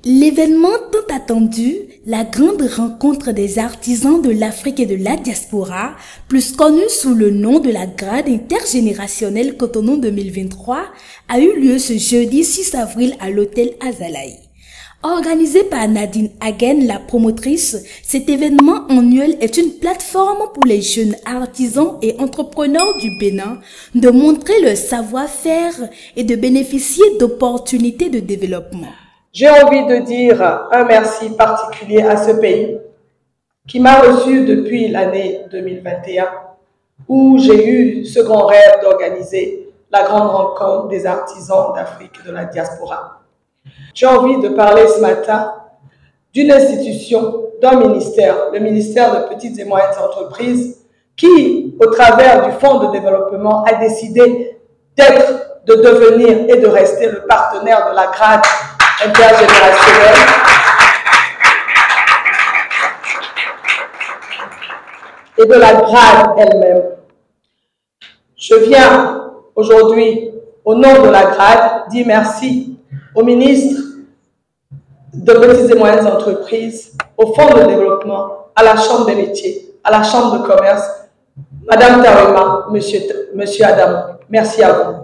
L'événement tant attendu, la grande rencontre des artisans de l'Afrique et de la diaspora, plus connue sous le nom de la Grade intergénérationnelle Cotonou 2023, a eu lieu ce jeudi 6 avril à l'hôtel Azalaï. Organisé par Nadine Hagen, la promotrice, cet événement annuel est une plateforme pour les jeunes artisans et entrepreneurs du Bénin de montrer leur savoir-faire et de bénéficier d'opportunités de développement. J'ai envie de dire un merci particulier à ce pays qui m'a reçu depuis l'année 2021 où j'ai eu ce grand rêve d'organiser la grande rencontre des artisans d'Afrique et de la diaspora. J'ai envie de parler ce matin d'une institution, d'un ministère, le ministère de Petites et Moyennes Entreprises, qui, au travers du Fonds de développement, a décidé de devenir et de rester le partenaire de la Grade intergénérationnelle et de la Grade elle-même. Je viens aujourd'hui, au nom de la Grade, dire merci au ministre de Petites et Moyennes Entreprises, au Fonds de développement, à la Chambre des métiers, à la Chambre de commerce, Madame Tarema, Monsieur Adam, merci à vous.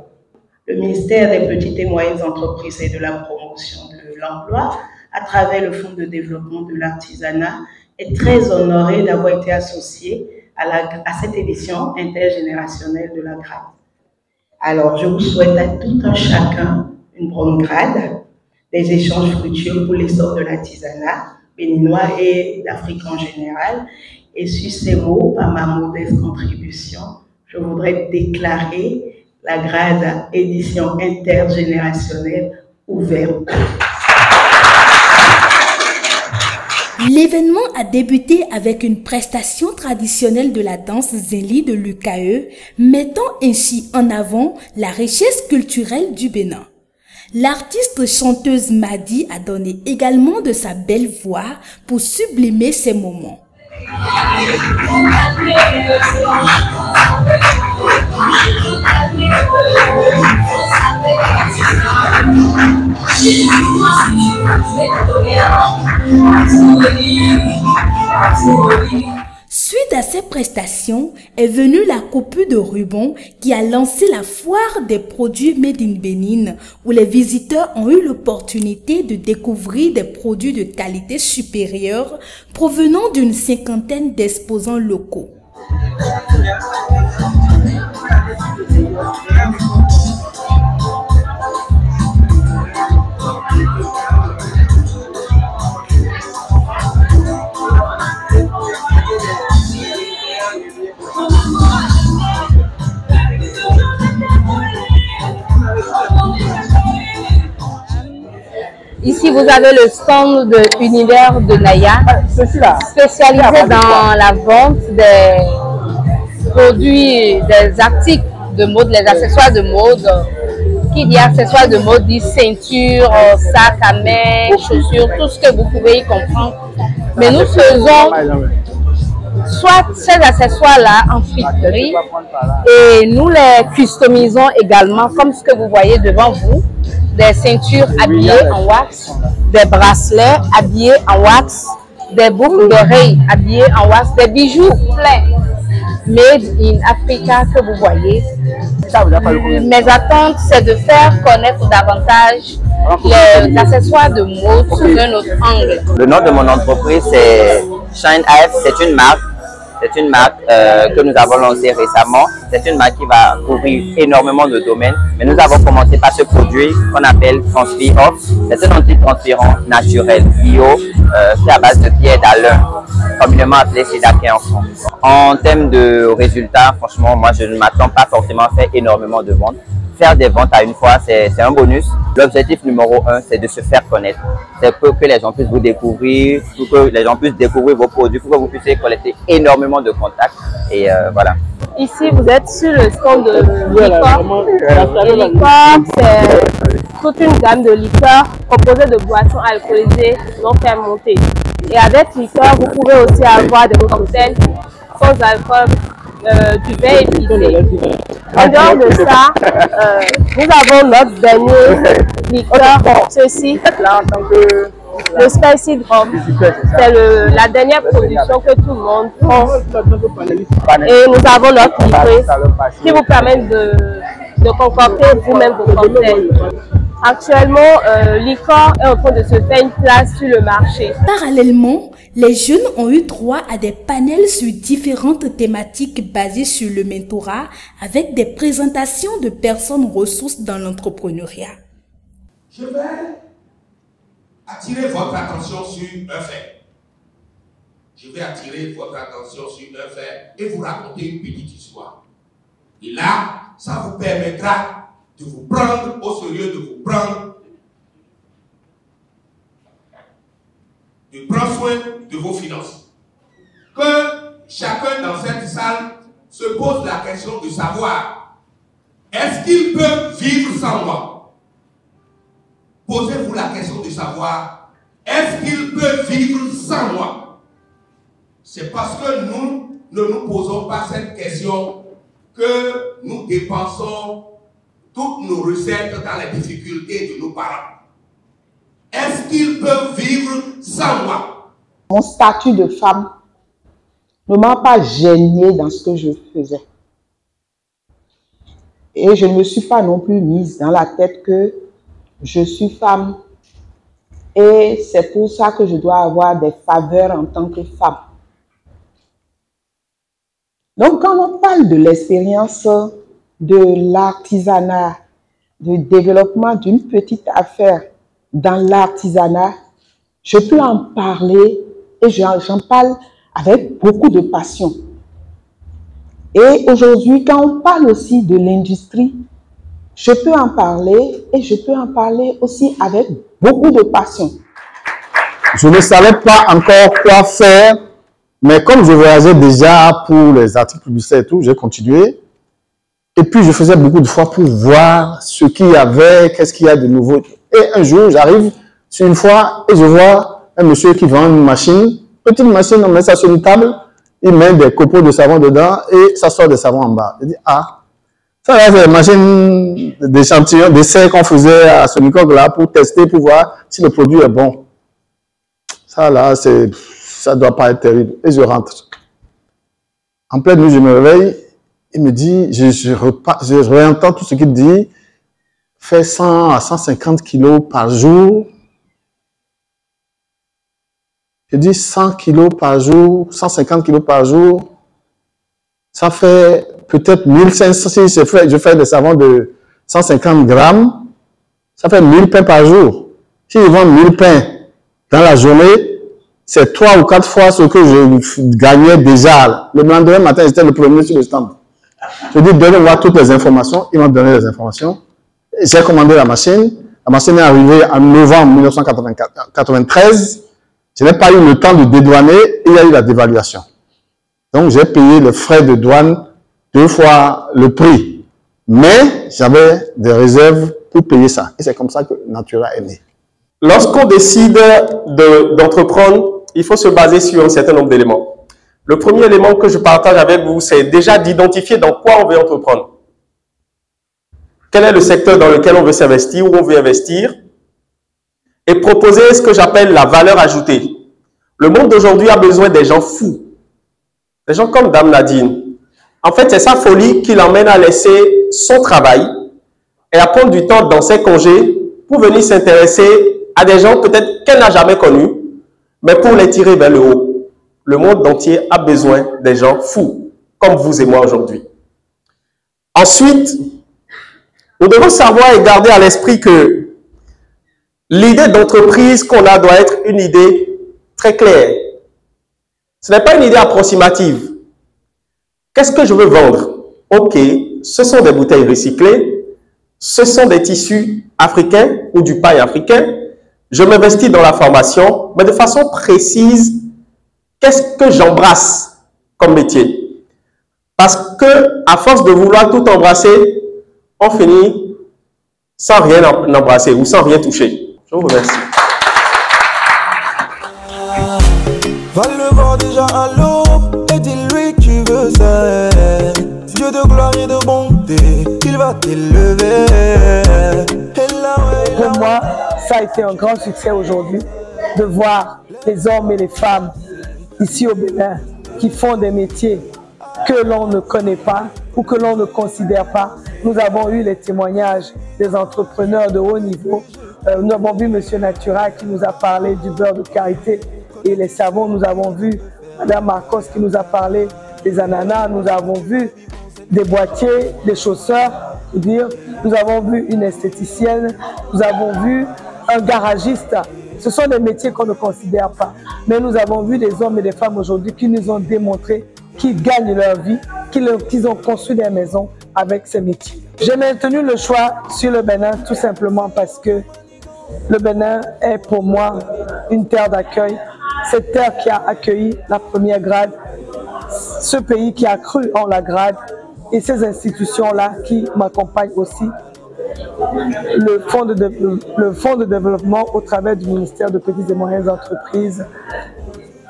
Le ministère des Petites et Moyennes Entreprises et de la promotion de l'emploi, à travers le Fonds de développement de l'artisanat, est très honoré d'avoir été associé à cette édition intergénérationnelle de la Grade. Alors, je vous souhaite à tout un chacun une bonne Grade, des échanges fructueux pour l'essor de l'artisanat béninois et d'Afrique en général. Et sur ces mots, par ma modeste contribution, je voudrais déclarer la Grade édition intergénérationnelle ouverte. L'événement a débuté avec une prestation traditionnelle de la danse Zélie de l'UKE, mettant ainsi en avant la richesse culturelle du Bénin. L'artiste chanteuse Madi a donné également de sa belle voix pour sublimer ces moments. Suite à ces prestations, est venue la coupure de ruban qui a lancé la foire des produits Made in Bénin, où les visiteurs ont eu l'opportunité de découvrir des produits de qualité supérieure provenant d'une cinquantaine d'exposants locaux. Ici, vous avez le stand de Univers de Naya, spécialisé dans la vente des produits, des articles de mode, les accessoires de mode. Qui dit accessoires de mode dit ceinture, sac à main, chaussures, tout ce que vous pouvez y comprendre. Mais nous faisons soit ces accessoires-là en friterie et nous les customisons également, comme ce que vous voyez devant vous. Des ceintures habillées en wax, des bracelets habillés en wax, des boucles d'oreilles habillées en wax, des bijoux pleins, made in Africa que vous voyez. Mes attentes, c'est de faire connaître davantage les accessoires de mode sous un autre angle. Le nom de mon entreprise, c'est Shine AF, c'est une marque. C'est une marque que nous avons lancée récemment. C'est une marque qui va couvrir énormément de domaines. Mais nous avons commencé par ce produit qu'on appelle Transfi-Off. C'est un antitranspirant naturel, bio, fait à base de pierre d'alun, communément appelé Sidaké en France. En termes de résultats, franchement, moi je ne m'attends pas forcément à faire énormément de ventes. Faire des ventes à une fois, c'est un bonus. L'objectif numéro 1, c'est de se faire connaître. C'est pour que les gens puissent vous découvrir, pour que les gens puissent découvrir vos produits, pour que vous puissiez collecter énormément de contacts. Et voilà. Ici, vous êtes sur le stand de liqueurs. Les liqueurs, c'est toute une gamme de liqueurs composée de boissons alcoolisées non fermentées. Et avec liqueur, vous pouvez aussi avoir des cocktails sans alcool, du vin épicé. En dehors de ça, nous avons notre dernier liqueur, ceci. Là, en tant que le Spicy Drum. C'est la dernière production que tout le monde prend. Et nous avons notre livret qui vous permet de concocter vous-même vos cocktails. Actuellement, l'Icor est en train de se faire une place sur le marché. Parallèlement, les jeunes ont eu droit à des panels sur différentes thématiques basées sur le mentorat avec des présentations de personnes ressources dans l'entrepreneuriat. Je vais attirer votre attention sur un fait. Je vais attirer votre attention sur un fait et vous raconter une petite histoire. Et là, ça vous permettra de vous prendre au sérieux, de prendre soin de vos finances. Que chacun dans cette salle se pose la question de savoir, est-ce qu'il peut vivre sans moi? Posez-vous la question de savoir, est-ce qu'il peut vivre sans moi? C'est parce que nous ne nous posons pas cette question que nous dépensons toutes nos recettes dans les difficultés de nos parents. Est-ce qu'ils peuvent vivre sans moi? Mon statut de femme ne m'a pas gênée dans ce que je faisais. Et je ne me suis pas non plus mise dans la tête que je suis femme et c'est pour ça que je dois avoir des faveurs en tant que femme. Donc quand on parle de l'expérience de l'artisanat, du développement d'une petite affaire dans l'artisanat, je peux en parler et j'en parle avec beaucoup de passion. Et aujourd'hui, quand on parle aussi de l'industrie, je peux en parler et je peux en parler aussi avec beaucoup de passion. Je ne savais pas encore quoi faire, mais comme je voyageais déjà pour les articles publicitaires et tout, j'ai continué. Et puis, je faisais beaucoup de fois pour voir ce qu'il y avait, qu'est-ce qu'il y a de nouveau. Et un jour, j'arrive sur une fois et je vois un monsieur qui vend une machine, petite machine, on met ça sur une table, il met des copeaux de savon dedans et ça sort des savons en bas. Je dis, ah, ça là, c'est la machine d'échantillon, d'essai qu'on faisait à Sonicoc là pour tester, pour voir si le produit est bon. Ça là, ça doit pas être terrible. Et je rentre. En pleine nuit, je me réveille. Il me dit, je réentends tout ce qu'il dit, fait 100 à 150 kilos par jour. Je dis 100 kilos par jour, 150 kilos par jour. Ça fait peut-être 1500, si je fais des savons de 150 grammes, ça fait 1000 pains par jour. Si je vends 1000 pains dans la journée, c'est 3 ou 4 fois ce que je gagnais déjà. Le lendemain matin, j'étais le premier sur le stand. Je dis, donnez-moi toutes les informations. Ils m'ont donné les informations. J'ai commandé la machine. La machine est arrivée en novembre 1993. Je n'ai pas eu le temps de dédouaner et il y a eu la dévaluation. Donc, j'ai payé le frais de douane 2 fois le prix. Mais j'avais des réserves pour payer ça. Et c'est comme ça que Natura est né. Lorsqu'on décide d'entreprendre, il faut se baser sur un certain nombre d'éléments. Le premier élément que je partage avec vous, c'est déjà d'identifier dans quoi on veut entreprendre. Quel est le secteur dans lequel on veut s'investir, où on veut investir, et proposer ce que j'appelle la valeur ajoutée. Le monde d'aujourd'hui a besoin des gens fous, des gens comme Dame Nadine. En fait, c'est sa folie qui l'emmène à laisser son travail et à prendre du temps dans ses congés pour venir s'intéresser à des gens peut-être qu'elle n'a jamais connus, mais pour les tirer vers le haut. Le monde entier a besoin des gens fous, comme vous et moi aujourd'hui. Ensuite, nous devons savoir et garder à l'esprit que l'idée d'entreprise qu'on a doit être une idée très claire. Ce n'est pas une idée approximative. Qu'est-ce que je veux vendre? Ok, ce sont des bouteilles recyclées, ce sont des tissus africains ou du paille africain. Je m'investis dans la formation, mais de façon précise. Qu'est-ce que j'embrasse comme métier? Parce que, à force de vouloir tout embrasser, on finit sans rien embrasser ou sans rien toucher. Je vous remercie. Va le voir déjà à l'eau et dis-lui que tu veux ça. Dieu de gloire et de bonté, il va t'élever. Pour moi, ça a été un grand succès aujourd'hui. de voir les hommes et les femmes ici au Bénin qui font des métiers que l'on ne connaît pas ou que l'on ne considère pas. Nous avons eu les témoignages des entrepreneurs de haut niveau. Nous avons vu M. Natura qui nous a parlé du beurre de karité et les savons. Nous avons vu Mme Marcos qui nous a parlé des ananas. Nous avons vu des boîtiers, des chausseurs. Nous avons vu une esthéticienne. Nous avons vu un garagiste. Ce sont des métiers qu'on ne considère pas. Mais nous avons vu des hommes et des femmes aujourd'hui qui nous ont démontré qu'ils gagnent leur vie, qu'ils ont construit des maisons avec ces métiers. J'ai maintenu le choix sur le Bénin tout simplement parce que le Bénin est pour moi une terre d'accueil. Cette terre qui a accueilli la première grade, ce pays qui a cru en la grade et ces institutions-là qui m'accompagnent aussi. Le fonds de développement au travers du ministère de Petites et Moyennes Entreprises,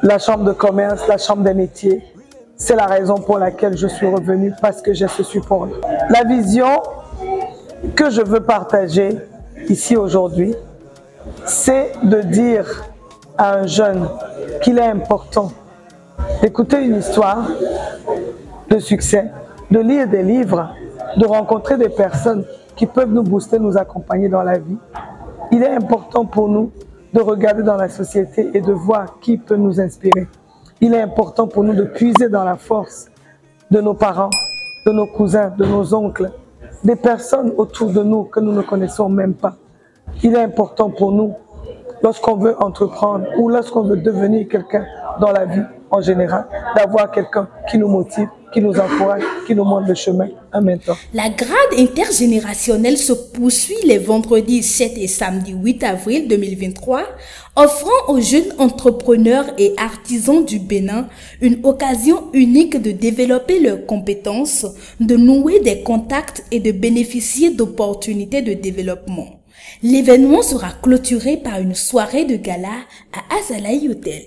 la Chambre de commerce, la Chambre des métiers. C'est la raison pour laquelle je suis revenu, parce que j'ai ce support. La vision que je veux partager ici aujourd'hui, c'est de dire à un jeune qu'il est important d'écouter une histoire de succès, de lire des livres, de rencontrer des personnes qui peuvent nous booster, nous accompagner dans la vie. Il est important pour nous de regarder dans la société et de voir qui peut nous inspirer. Il est important pour nous de puiser dans la force de nos parents, de nos cousins, de nos oncles, des personnes autour de nous que nous ne connaissons même pas. Il est important pour nous, lorsqu'on veut entreprendre ou lorsqu'on veut devenir quelqu'un dans la vie en général, d'avoir quelqu'un qui nous motive, qui nous encourage, qui nous montre le chemin en même temps. La grade intergénérationnelle se poursuit les vendredis 7 et samedi 8 avril 2023, offrant aux jeunes entrepreneurs et artisans du Bénin une occasion unique de développer leurs compétences, de nouer des contacts et de bénéficier d'opportunités de développement. L'événement sera clôturé par une soirée de gala à Azalai Hotel.